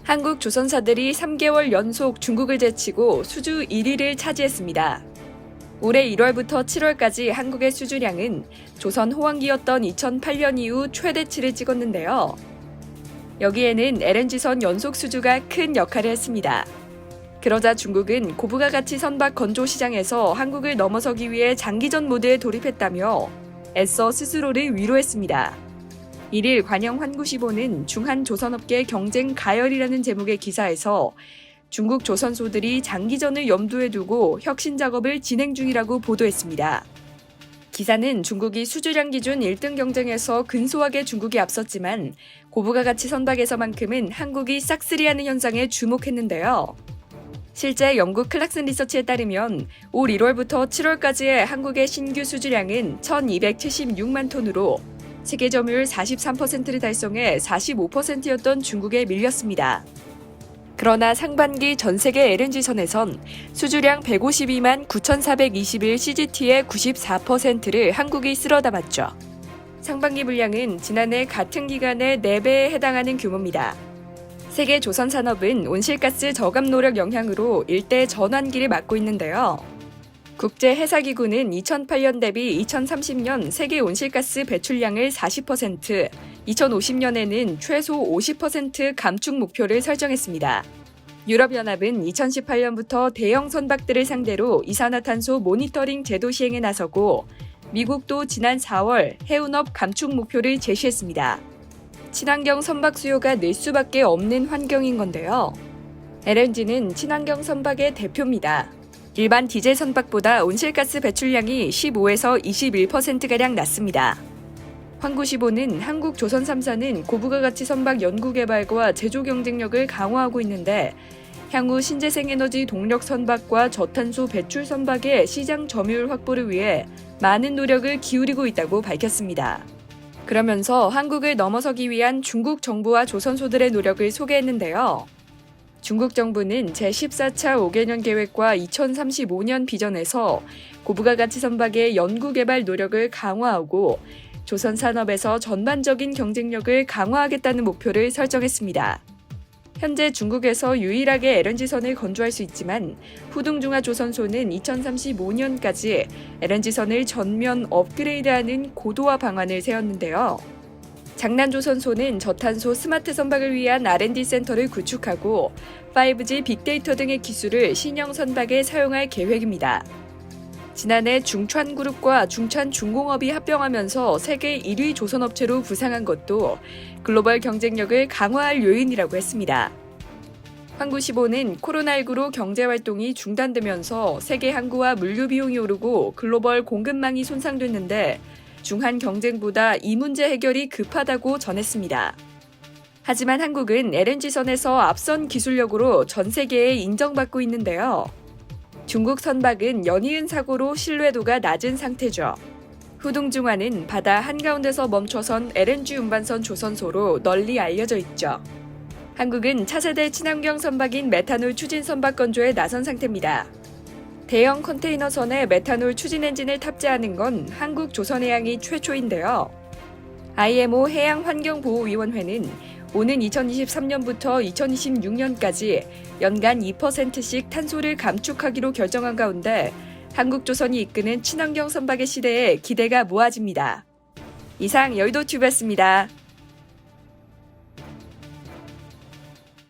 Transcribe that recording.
한국 조선사들이 3개월 연속 중국을 제치고 수주 1위를 차지했습니다. 올해 1월부터 7월까지 한국의 수주량은 조선 호황기였던 2008년 이후 최대치를 찍었는데요. 여기에는 LNG선 연속 수주가 큰 역할을 했습니다. 그러자 중국은 고부가 가치 선박 건조 시장에서 한국을 넘어서기 위해 장기전 모드에 돌입했다며 애써 스스로를 위로했습니다. 1일 관영 환구시보는 중한 조선업계 경쟁 가열이라는 제목의 기사에서 중국 조선소들이 장기전을 염두에 두고 혁신 작업을 진행 중이라고 보도했습니다. 기사는 중국이 수주량 기준 1등 경쟁에서 근소하게 중국이 앞섰지만 고부가 가치 선박에서만큼은 한국이 싹쓸이하는 현상에 주목했는데요. 실제 영국 클락슨 리서치에 따르면 올 1월부터 7월까지의 한국의 신규 수주량은 1276만 톤으로 세계 점유율 43%를 달성해 45%였던 중국에 밀렸습니다. 그러나 상반기 전 세계 LNG선에선 수주량 152만 9,421 CGT의 94%를 한국이 쓸어 담았죠. 상반기 물량은 지난해 같은 기간의 4배에 해당하는 규모입니다. 세계 조선산업은 온실가스 저감 노력 영향으로 일대 전환기를 맞고 있는데요. 국제해사기구는 2008년 대비 2030년 세계 온실가스 배출량을 40%, 2050년에는 최소 50% 감축 목표를 설정했습니다. 유럽연합은 2018년부터 대형 선박들을 상대로 이산화탄소 모니터링 제도 시행에 나서고 미국도 지난 4월 해운업 감축 목표를 제시했습니다. 친환경 선박 수요가 늘 수밖에 없는 환경인 건데요. LNG는 친환경 선박의 대표입니다. 일반 디젤 선박보다 온실가스 배출량이 15에서 21%가량 낮습니다. 환구시보는 한국 조선 3사는 고부가 가치 선박 연구 개발과 제조 경쟁력을 강화하고 있는데 향후 신재생 에너지 동력 선박과 저탄소 배출 선박의 시장 점유율 확보를 위해 많은 노력을 기울이고 있다고 밝혔습니다. 그러면서 한국을 넘어서기 위한 중국 정부와 조선소들의 노력을 소개했는데요. 중국 정부는 제14차 5개년 계획과 2035년 비전에서 고부가 가치 선박의 연구 개발 노력을 강화하고 조선 산업에서 전반적인 경쟁력을 강화하겠다는 목표를 설정했습니다. 현재 중국에서 유일하게 LNG선을 건조할 수 있지만 후둥중화조선소는 2035년까지 LNG선을 전면 업그레이드하는 고도화 방안을 세웠는데요. 장난조선소는 저탄소 스마트 선박을 위한 R&D 센터를 구축하고 5G 빅데이터 등의 기술을 신형 선박에 사용할 계획입니다. 지난해 중천그룹과 중천중공업이 합병하면서 세계 1위 조선업체로 부상한 것도 글로벌 경쟁력을 강화할 요인이라고 했습니다. 환구시보는 코로나19로 경제활동이 중단되면서 세계 항구와 물류 비용이 오르고 글로벌 공급망이 손상됐는데 중한 경쟁보다 이 문제 해결이 급하다고 전했습니다. 하지만 한국은 LNG선에서 앞선 기술력으로 전 세계에 인정받고 있는데요. 중국 선박은 연이은 사고로 신뢰도가 낮은 상태죠. 후둥중화는 바다 한가운데서 멈춰선 LNG 운반선 조선소로 널리 알려져 있죠. 한국은 차세대 친환경 선박인 메탄올 추진 선박 건조에 나선 상태입니다. 대형 컨테이너선에 메탄올 추진 엔진을 탑재하는 건 한국 조선해양이 최초인데요. IMO 해양환경보호위원회는 오는 2023년부터 2026년까지 연간 2%씩 탄소를 감축하기로 결정한 가운데 한국조선이 이끄는 친환경 선박의 시대에 기대가 모아집니다. 이상 여의도튜브였습니다.